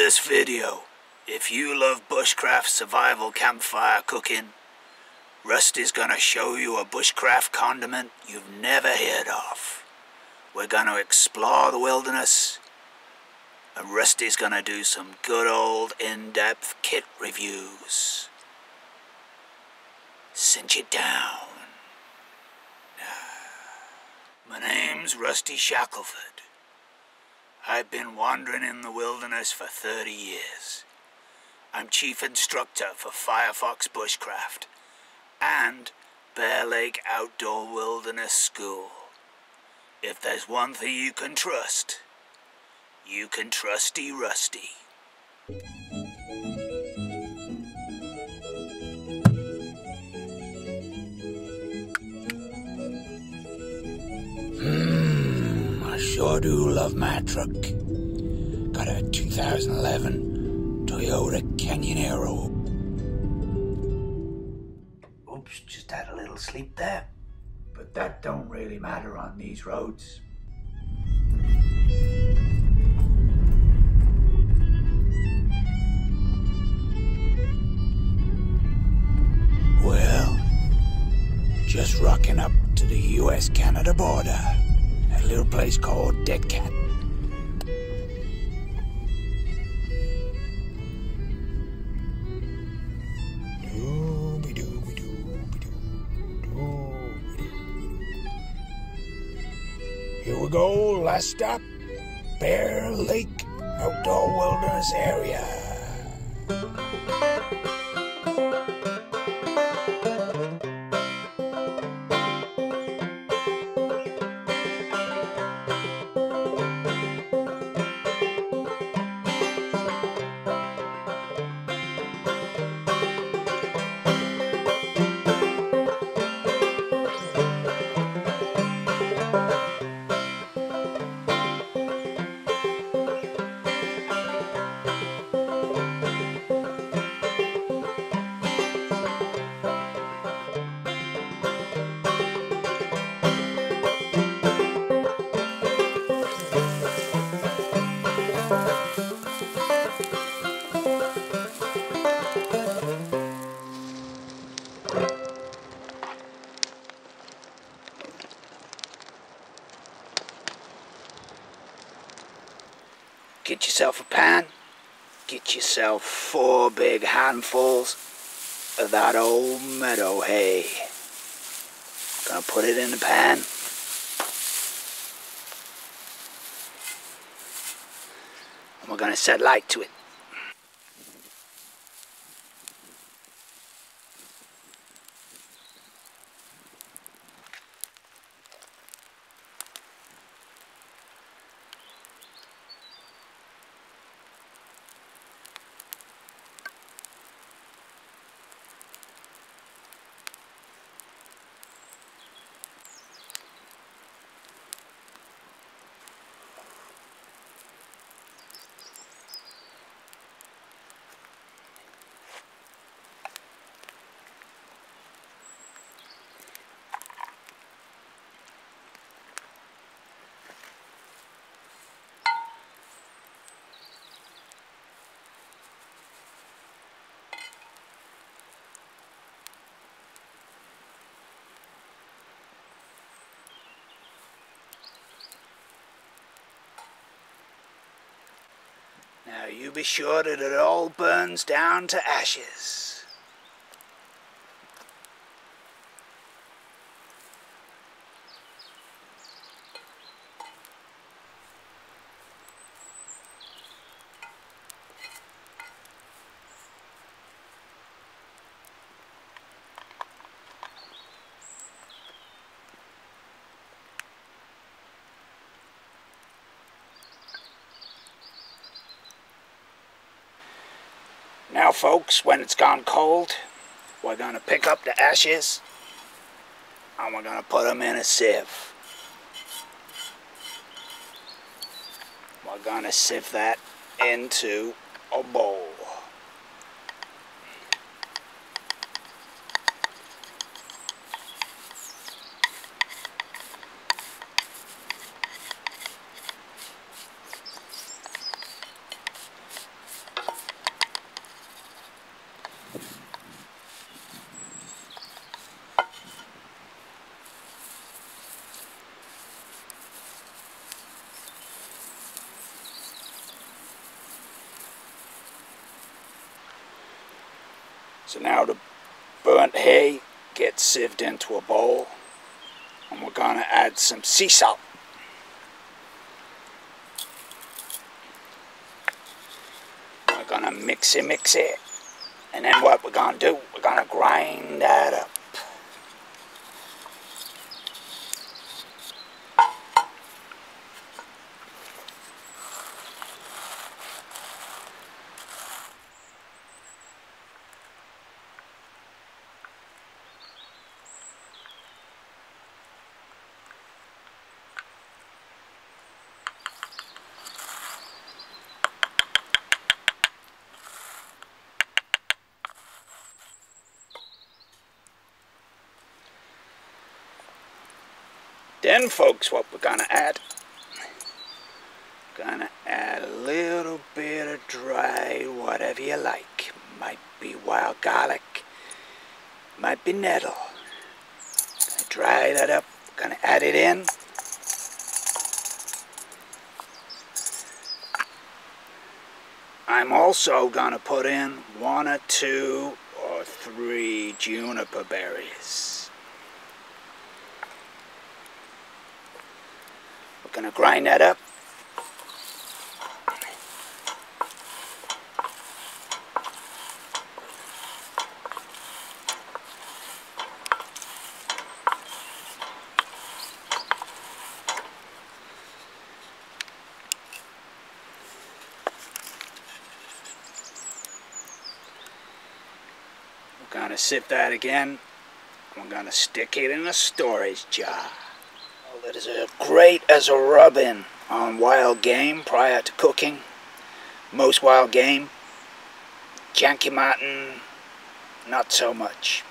this video. If you love bushcraft survival campfire cooking, Rusty's gonna show you a bushcraft condiment you've never heard of. We're gonna explore the wilderness, and Rusty's gonna do some good old in-depth kit reviews. Cinch it down. My name's Rusty Shackleford. I've been wandering in the wilderness for 30 years. I'm chief instructor for Firefox Bushcraft and Bear Lake Outdoor Wilderness School. If there's one thing you can trust, you can Trusty Rusty. I sure do love my truck. Got a 2011 Toyota Canyon Aero. Oops, just had a little sleep there. But that don't really matter on these roads. Well, just rocking up to the US-Canada border. A little place called Dead Cat. Here we go, last stop, Bear Lake Outdoor Wilderness Area. Get yourself a pan, get yourself 4 big handfuls of that old meadow hay. Gonna put it in the pan. And we're gonna set light to it. Now you be sure that it all burns down to ashes. Now folks, when it's gone cold, we're going to pick up the ashes and we're going to put them in a sieve. We're going to sieve that into a bowl. So now the burnt hay gets sieved into a bowl, and we're going to add some sea salt. We're going to mix it, and then what we're going to do, we're going to grind that up. Then, folks, what we're going to add, a little bit of dry whatever you like. Might be wild garlic, might be nettle. Gonna dry that up, gonna add it in. I'm also gonna put in 1 or 2 or 3 juniper berries. We're going to grind that up. We're going to sieve that again. We're going to stick it in a storage jar. That is great as a rub-in on wild game prior to cooking. Most wild game, janky mutton, not so much.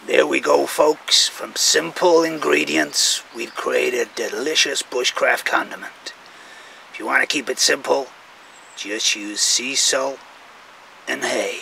There we go, folks. From simple ingredients, we've created a delicious bushcraft condiment. If you want to keep it simple, just use sea salt and hay.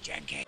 Janky.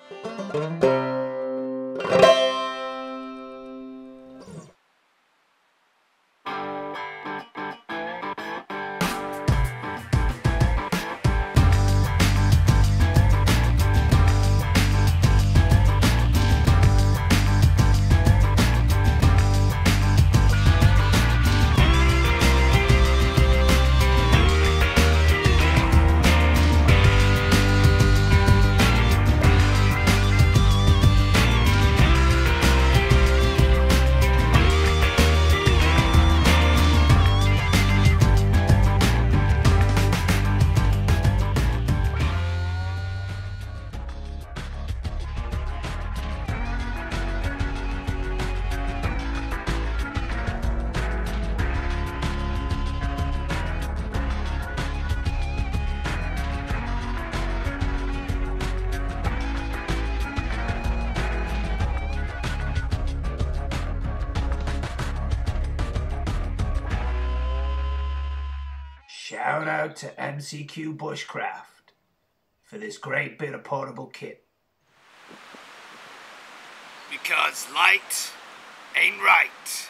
Shout out to MCQ Bushcraft for this great bit of portable kit. Because light ain't right.